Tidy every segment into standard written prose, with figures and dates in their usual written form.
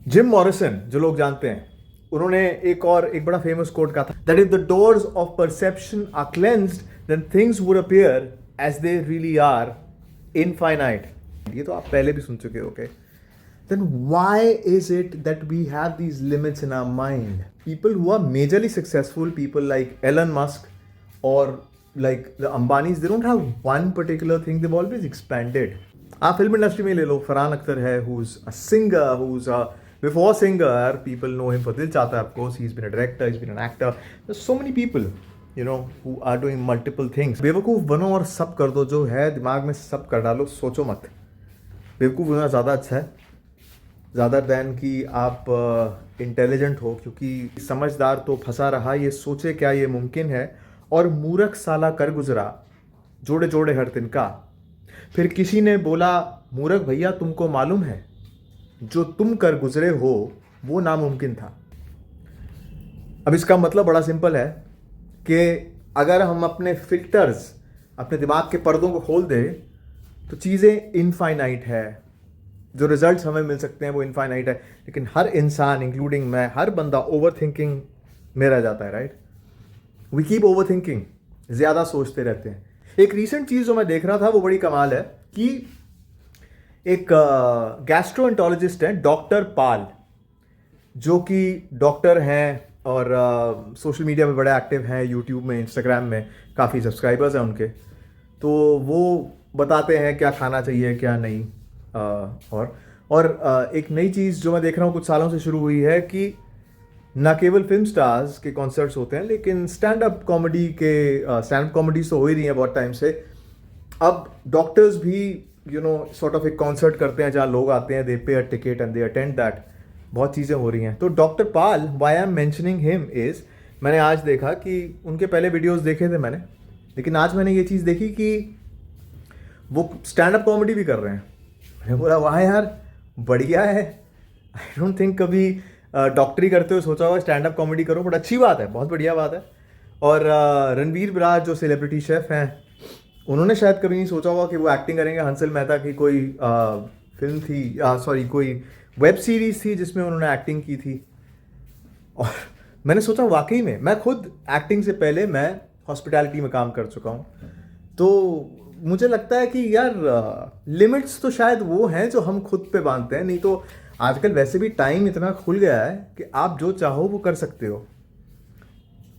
Jim Morrison जो लोग जानते हैं, उन्होंने एक बड़ा फेमस कोट कहा था, that if the doors of perception are cleansed then things would appear as they really are infinite. ये तो आप पहले भी सुन चुके हो. Okay, then why is it that we have these limits in our mind? People who are majorly successful, people like Elon Musk or like the Ambanis, they don't have one particular thing, they've always expanded. आप film industry में ले लो, फरहान अख्तर है, who's a singer, who's a before singer, people know him for Dil Chahta Hai, of course, he's been a director, he's been an actor. There's so many people, you know, who are doing multiple things. बेवकूफ़ बनो और सब कर दो, जो है दिमाग में सब कर डालो, सोचो मत. बेवकूफ़ होना ज़्यादा अच्छा है ज़्यादा दैन कि आप इंटेलिजेंट हो, क्योंकि समझदार तो फंसा रहा ये सोचे क्या ये मुमकिन है, और मूर्ख साला कर गुजरा जोड़े जोड़े हर तिनका. फिर किसी ने बोला, मूर्ख भैया तुमको मालूम है जो तुम कर गुजरे हो वो नामुमकिन था. अब इसका मतलब बड़ा सिंपल है कि अगर हम अपने फिल्टर्स, अपने दिमाग के पर्दों को खोल दें तो चीज़ें इनफाइनाइट है, जो रिजल्ट्स हमें मिल सकते हैं वो इनफाइनाइट है. लेकिन हर इंसान इंक्लूडिंग मैं, हर बंदा ओवर थिंकिंग में रह जाता है. Right, we keep over thinking, ज़्यादा सोचते रहते हैं. एक रीसेंट चीज़ जो मैं देख रहा था वो बड़ी कमाल है कि एक गैस्ट्रोएंटोलॉजिस्ट हैं डॉक्टर पाल, जो कि डॉक्टर हैं और सोशल मीडिया पे बड़े एक्टिव हैं, यूट्यूब में, इंस्टाग्राम में काफ़ी सब्सक्राइबर्स हैं उनके. तो वो बताते हैं क्या खाना चाहिए क्या नहीं. और एक नई चीज़ जो मैं देख रहा हूँ कुछ सालों से शुरू हुई है कि ना केवल फिल्म स्टार्स के कॉन्सर्ट्स होते हैं, लेकिन स्टैंड अप कॉमेडीज तो हो ही रही हैं बहुत टाइम से. अब डॉक्टर्स भी सॉर्ट ऑफ एक कॉन्सर्ट करते हैं जहाँ लोग आते हैं, दे पे a ticket and they attend that. बहुत चीज़ें हो रही हैं. तो doctor Pal, why I am mentioning him is, मैंने आज देखा कि उनके पहले वीडियोस देखे थे मैंने, लेकिन आज मैंने ये चीज़ देखी कि वो स्टैंड अप कॉमेडी भी कर रहे हैं. मैंने बोला वाह यार, बढ़िया है. आई डोंट थिंक कभी डॉक्टरी करते हुए सोचा होगा स्टैंड अप कॉमेडी करो, बट अच्छी बात है, बहुत बढ़िया बात है. और रणवीर बरार जो सेलिब्रिटी शेफ हैं, उन्होंने शायद कभी नहीं सोचा होगा कि वो एक्टिंग करेंगे. हंसल मेहता की कोई फिल्म थी, सॉरी कोई वेब सीरीज़ थी जिसमें उन्होंने एक्टिंग की थी. और मैंने सोचा वाकई में, मैं खुद एक्टिंग से पहले मैं हॉस्पिटैलिटी में काम कर चुका हूँ. तो मुझे लगता है कि यार लिमिट्स तो शायद वो हैं जो हम खुद पे बांधते हैं. नहीं तो आजकल वैसे भी टाइम इतना खुल गया है कि आप जो चाहो वो कर सकते हो.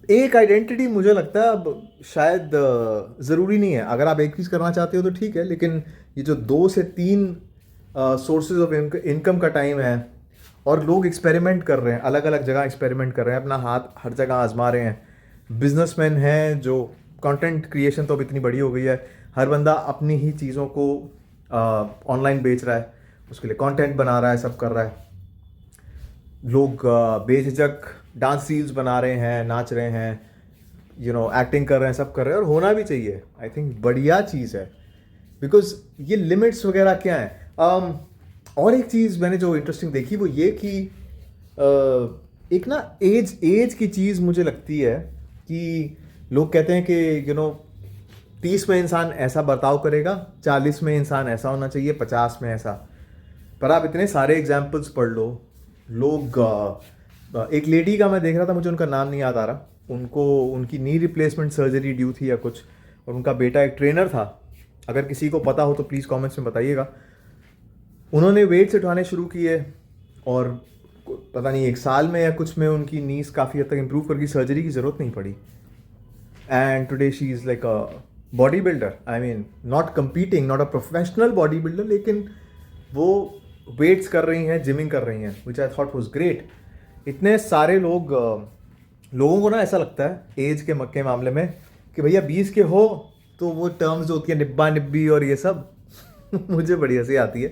एक आइडेंटिटी मुझे लगता है अब शायद ज़रूरी नहीं है. अगर आप एक चीज़ करना चाहते हो तो ठीक है, लेकिन ये जो 2 से 3 सोर्सेज ऑफ इनकम का टाइम है और लोग एक्सपेरिमेंट कर रहे हैं, अलग अलग जगह एक्सपेरिमेंट कर रहे हैं, अपना हाथ हर जगह आजमा रहे हैं. बिजनेसमैन हैं जो, कंटेंट क्रिएशन तो अब इतनी बड़ी हो गई है, हर बंदा अपनी ही चीज़ों को ऑनलाइन बेच रहा है, उसके लिए कंटेंट बना रहा है, सब कर रहा है. लोग बेझिझक डांस रील्स बना रहे हैं, नाच रहे हैं, एक्टिंग कर रहे हैं, सब कर रहे हैं, और होना भी चाहिए. आई थिंक बढ़िया चीज़ है, बिकॉज ये लिमिट्स वगैरह क्या हैं. और एक चीज़ मैंने जो इंटरेस्टिंग देखी वो ये कि एक ना एज की चीज़ मुझे लगती है कि लोग कहते हैं कि 30 में इंसान ऐसा बर्ताव करेगा, 40 में इंसान ऐसा होना चाहिए, 50 में ऐसा. पर आप इतने सारे एग्जाम्पल्स पढ़ लो. लोग एक लेडी का मैं देख रहा था, मुझे उनका नाम नहीं याद आ रहा, उनकी नी रिप्लेसमेंट सर्जरी ड्यू थी या कुछ, और उनका बेटा एक ट्रेनर था. अगर किसी को पता हो तो प्लीज़ कमेंट्स में बताइएगा. उन्होंने वेट्स उठाने शुरू किए और पता नहीं 1 साल में या कुछ में उनकी नीज काफ़ी हद तक इम्प्रूव करके सर्जरी की ज़रूरत नहीं पड़ी. And today she is like a body builder. I mean not competing, not a professional body builder, लेकिन वो वेट्स कर रही हैं, जिमिंग कर रही हैं, विच आई थॉट वॉज ग्रेट. इतने सारे लोगों को ना ऐसा लगता है एज के मामले में कि भैया 20 के हो तो वो टर्म्स जो होती है निब्बा निब्बी और ये सब मुझे बड़ी हंसी आती है.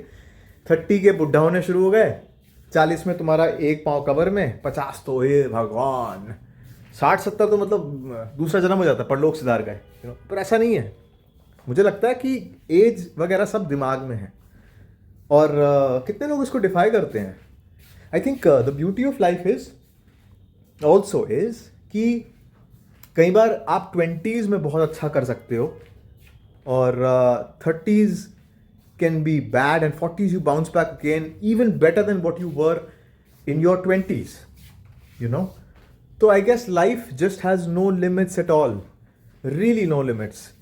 30 के बुढ़ा होने शुरू हो गए, 40 में तुम्हारा एक पाँव कबर में, 50 तो हे भगवान, 60-70 तो मतलब दूसरा जन्म हो जाता है, परलोक सिधार गए. पर ऐसा नहीं है. मुझे लगता है कि एज वगैरह सब दिमाग में है, और कितने लोग इसको डिफाई करते हैं. I think the beauty of life is also is कि कई बार आप 20s में बहुत अच्छा कर सकते हो और 30s can be bad and 40s you bounce back again even better than what you were in your 20s, you know. So I guess life just has no limits at all, really no limits.